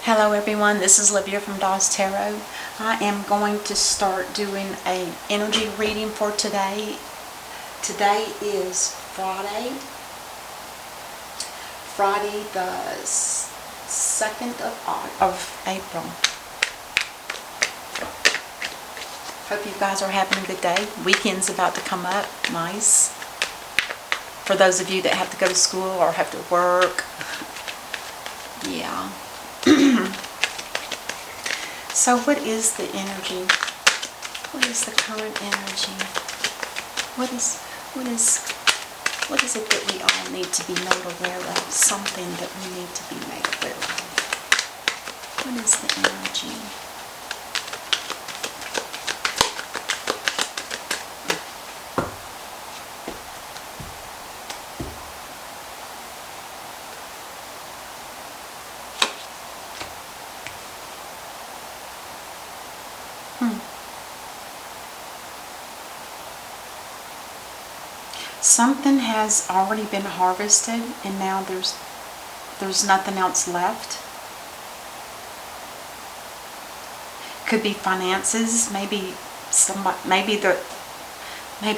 Hello everyone, this is Livia from Dawes Tarot. I am going to start doing an energy reading for today. Today is Friday the 2nd of April. Hope you guys are having a good day. Weekend's about to come up, nice. For those of you that have to go to school or have to work, yeah. So what is the energy? What is the current energy? What is it that we all need to be made aware of? Something that we need to be made aware of. What is the energy? Something has already been harvested and now there's nothing else left. Could be finances, maybe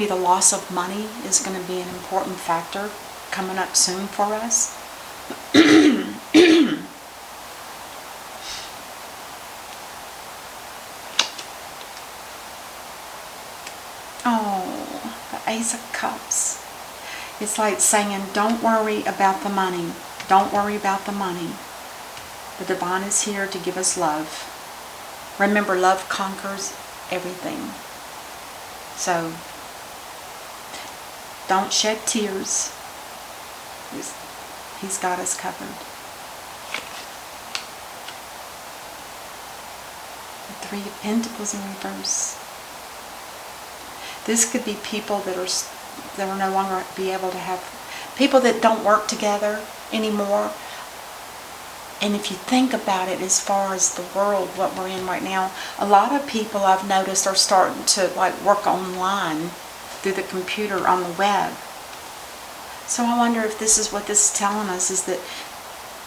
the loss of money is going to be an important factor coming up soon for us. Oh, the Ace of Cups. It's like saying, don't worry about the money. Don't worry about the money. The Divine is here to give us love. Remember, love conquers everything. So, don't shed tears. He's got us covered. The Three of Pentacles in reverse. This could be people that are no longer be able to have, people that don't work together anymore. And if you think about it, as far as the world, what we're in right now, a lot of people I've noticed are starting to work online through the computer on the web. So I wonder if this is what this is telling us, is that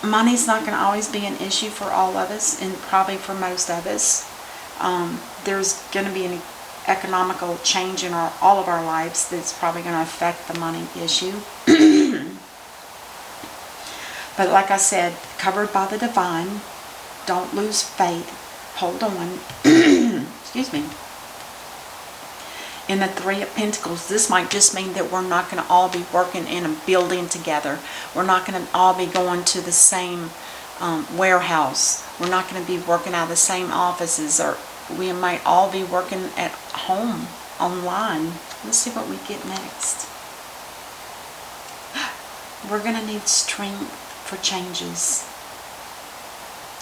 money's not going to always be an issue for all of us, and probably for most of us. There's going to be an economical change in all of our lives that's probably going to affect the money issue. But like I said, covered by the Divine. Don't lose faith. Hold on. Excuse me. In the Three of Pentacles, this might just mean that we're not going to all be working in a building together. We're not going to all be going to the same warehouse. We're not going to be working out of the same offices, or we might all be working at home, online. Let's see what we get next. We're going to need strength for changes.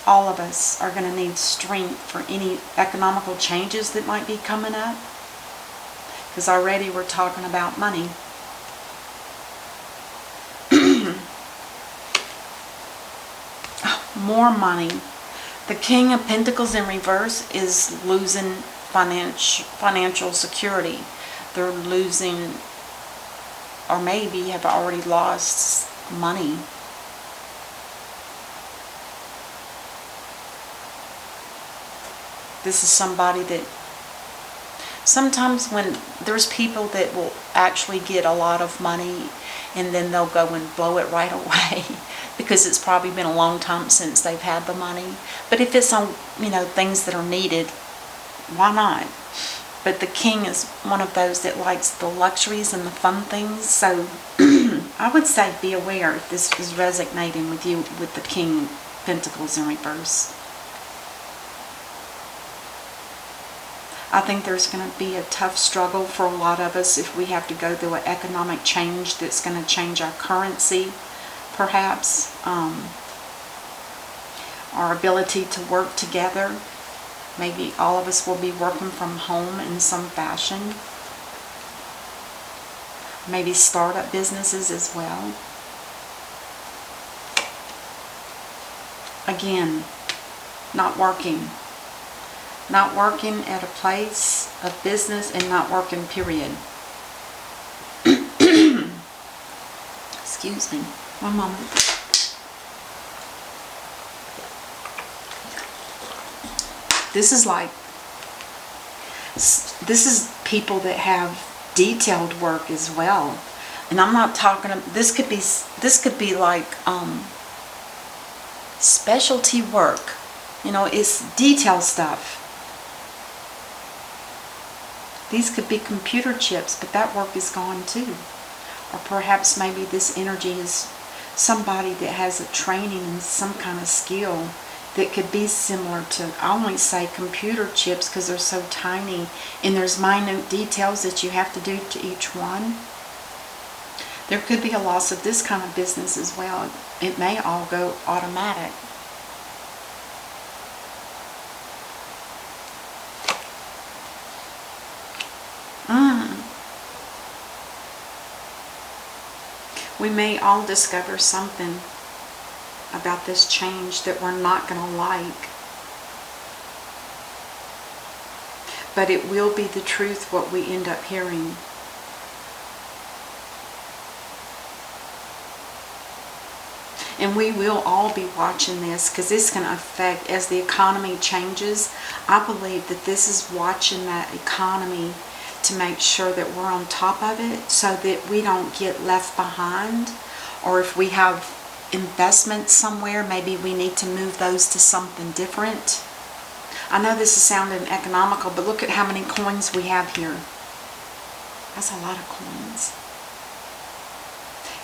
All of us are going to need strength for any economical changes that might be coming up. Because already we're talking about money. More money. The King of Pentacles in reverse is losing financial security. They're losing, or maybe have already lost, money. This is somebody that, sometimes when there's people that will actually get a lot of money and then they'll go and blow it right away because it's probably been a long time since they've had the money. But if it's on, things that are needed, why not? But the King is one of those that likes the luxuries and the fun things. So I would say be aware if this is resonating with you with the King of Pentacles in reverse. I think there's going to be a tough struggle for a lot of us if we have to go through an economic change that's going to change our currency, perhaps. Our ability to work together. Maybe all of us will be working from home in some fashion. Maybe start up businesses as well. Again, not working. Not working at a place of business, and not working, period. Excuse me. One moment. This is like, this is people that have detailed work as well. And I'm not talking, this could be like specialty work. You know, it's detail stuff. These could be computer chips, but that work is gone too. Or perhaps maybe this energy is somebody that has a training and some kind of skill that could be similar to, I only say computer chips because they're so tiny and there's minute details that you have to do to each one. There could be a loss of this kind of business as well. It may all go automatic. We may all discover something about this change that we're not going to like. But it will be the truth what we end up hearing. And we will all be watching this because it's going to affect, as the economy changes, I believe that this is watching that economy to make sure that we're on top of it so that we don't get left behind. Or if we have investments somewhere, maybe we need to move those to something different. I know this is sounding economical, but look at how many coins we have here. That's a lot of coins.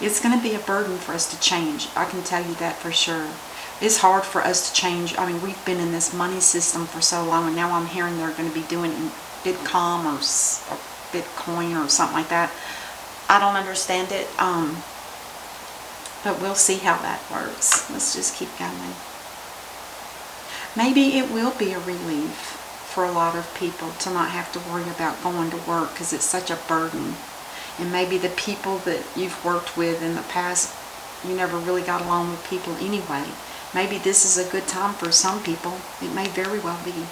It's going to be a burden for us to change. I can tell you that for sure. It's hard for us to change. I mean, we've been in this money system for so long, and now I'm hearing they're going to be doing Bitcoin or Bitcoin or something like that. I don't understand it, but we'll see how that works. Let's just keep going. Maybe it will be a relief for a lot of people to not have to worry about going to work because it's such a burden. And maybe the people that you've worked with in the past, you never really got along with people anyway. Maybe this is a good time for some people. It may very well be.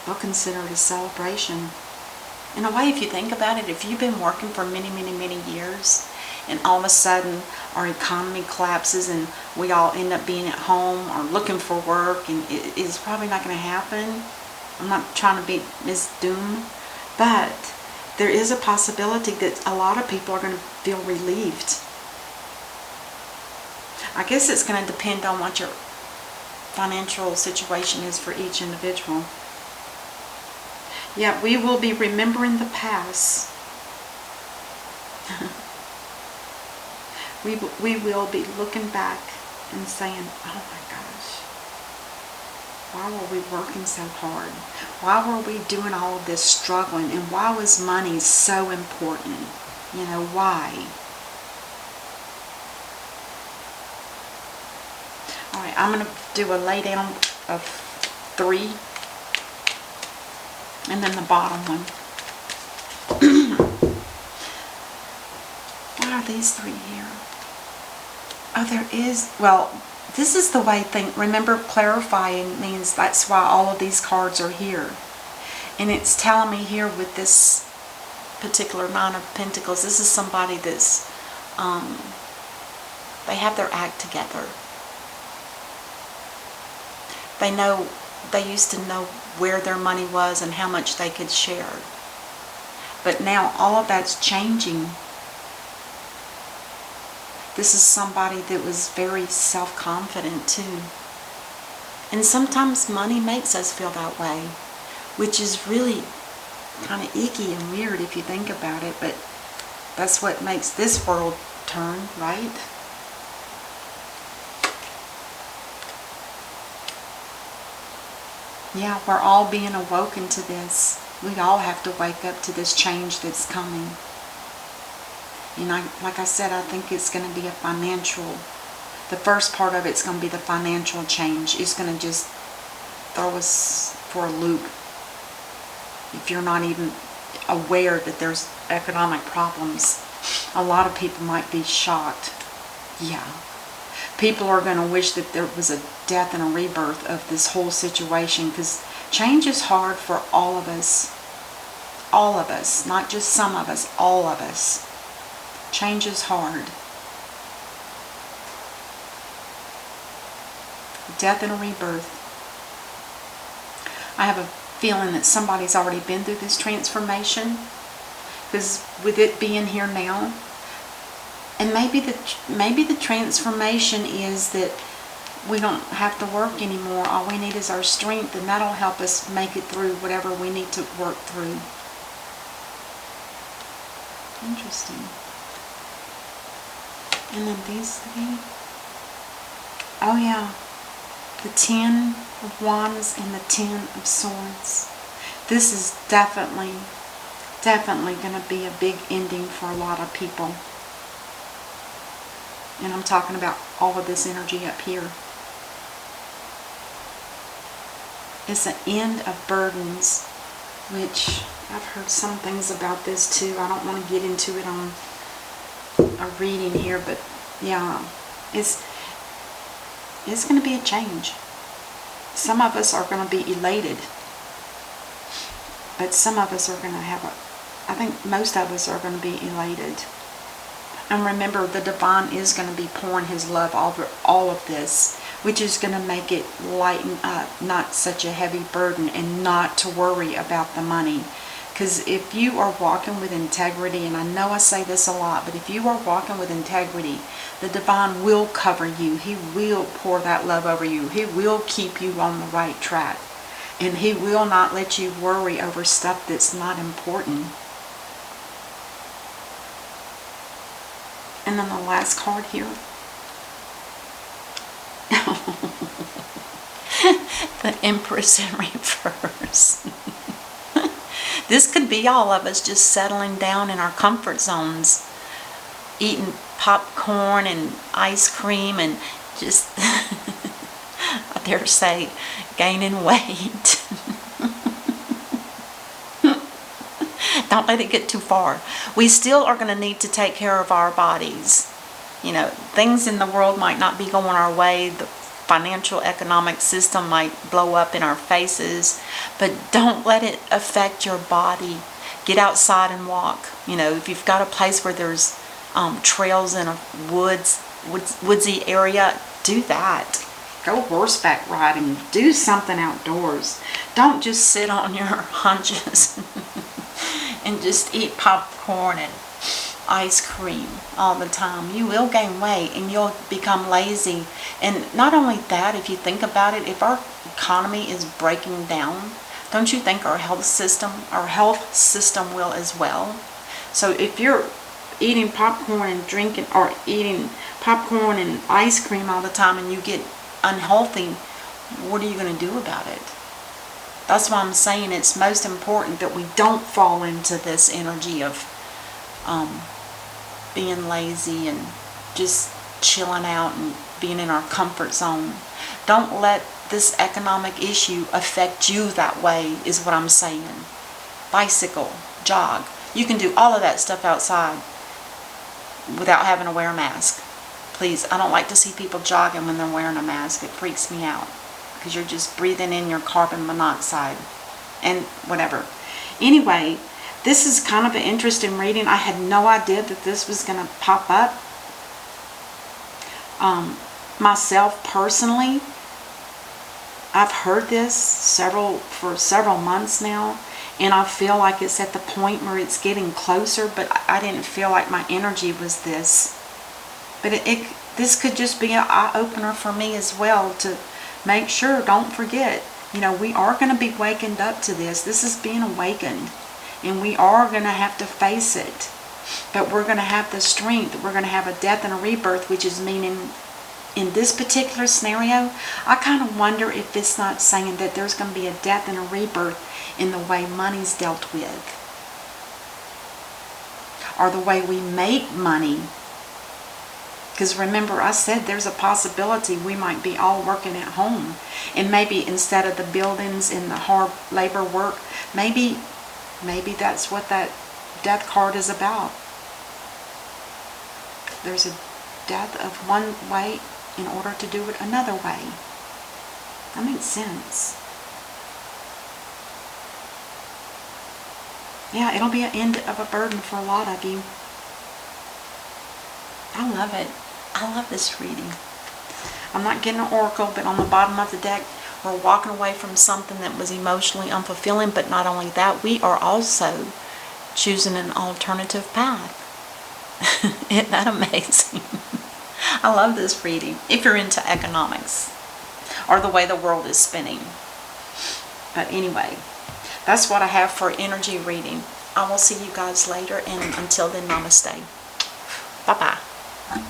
They'll consider it a celebration. In a way, if you think about it, if you've been working for many, many, many years, and all of a sudden our economy collapses and we all end up being at home or looking for work, and it's probably not going to happen. I'm not trying to be Ms. Doom, but there is a possibility that a lot of people are going to feel relieved. I guess it's going to depend on what your financial situation is for each individual. Yeah, we will be remembering the past. We will be looking back and saying, oh my gosh, why were we working so hard? Why were we doing all of this struggling? And why was money so important? You know, why? Alright, I'm going to do a lay down of 3. And then the bottom one. What are these 3 here? Oh, there is, well, this is the way remember, clarifying means that's why all of these cards are here. And it's telling me here with this particular Nine of Pentacles, this is somebody that's, they have their act together. They used to know where their money was and how much they could share. But now all of that's changing. This is somebody that was very self-confident too. And sometimes money makes us feel that way, which is really kind of icky and weird if you think about it, but that's what makes this world turn, right? Yeah, we're all being awoken to this. We all have to wake up to this change that's coming. And like I said, I think it's going to be a financial, the first part of it's going to be the financial change. It's going to just throw us for a loop. If you're not even aware that there's economic problems, a lot of people might be shocked. Yeah. People are going to wish that there was a death and a rebirth of this whole situation, because change is hard for all of us. All of us, not just some of us, all of us. Change is hard. Death and a rebirth. I have a feeling that somebody's already been through this transformation, because with it being here now, and maybe the transformation is that we don't have to work anymore. All we need is our strength, and that'll help us make it through whatever we need to work through. Interesting. And then these three. Oh yeah. The 10 of Wands and the 10 of Swords. This is definitely going to be a big ending for a lot of people. And I'm talking about all of this energy up here. It's an end of burdens, which I've heard some things about this too. I don't want to get into it on a reading here, but yeah, it's going to be a change. Some of us are going to be elated, but some of us are going to have I think most of us are going to be elated. And remember, the divine is going to be pouring his love over all of this, which is going to make it lighten up, not such a heavy burden, and not to worry about the money. Because if you are walking with integrity, and I know I say this a lot, but if you are walking with integrity, the divine will cover you. He will pour that love over you. He will keep you on the right track. And he will not let you worry over stuff that's not important. And then the last card here. The Empress in reverse. This could be all of us just settling down in our comfort zones, eating popcorn and ice cream and just, I dare say, gaining weight. Don't let it get too far. We still are going to need to take care of our bodies. You know, things in the world might not be going our way. The financial economic system might blow up in our faces, but don't let it affect your body. Get outside and walk. You know, if you've got a place where there's trails in a woodsy area, do that. Go horseback riding. Do something outdoors. Don't just sit on your haunches and just eat popcorn and ice cream all the time. You will gain weight and you'll become lazy. And not only that, if you think about it, if our economy is breaking down, don't you think our health system will as well? So if you're eating popcorn and drinking, or eating popcorn and ice cream all the time, and you get unhealthy, what are you going to do about it? That's why I'm saying it's most important that we don't fall into this energy of being lazy and just chilling out and being in our comfort zone. Don't let this economic issue affect you that way, is what I'm saying. Bicycle, jog. You can do all of that stuff outside without having to wear a mask. Please, I don't like to see people jogging when they're wearing a mask. It freaks me out, because you're just breathing in your carbon monoxide and whatever. Anyway, this is kind of an interesting reading. I had no idea that this was going to pop up. Myself personally, I've heard this for several months now, and I feel like it's at the point where it's getting closer, but I didn't feel like my energy was this. But this could just be an eye-opener for me as well, to make sure, don't forget, you know, we are going to be wakened up to this. This is being awakened, and we are going to have to face it. But we're going to have the strength. We're going to have a death and a rebirth, which is meaning, in this particular scenario, I kind of wonder if it's not saying that there's going to be a death and a rebirth in the way money's dealt with, or the way we make money. Because remember, I said there's a possibility we might be all working at home, and maybe instead of the buildings and the hard labor work, maybe that's what that death card is about. There's a death of one way in order to do it another way. That makes sense. Yeah, it'll be an end of a burden for a lot of you. I love it. I love this reading. I'm not getting an oracle, but on the bottom of the deck, We're walking away from something that was emotionally unfulfilling, but not only that, we are also choosing an alternative path. Isn't that amazing? I love this reading, if you're into economics or the way the world is spinning. But anyway, that's what I have for energy reading. I will see you guys later, and until then, namaste. Bye-bye.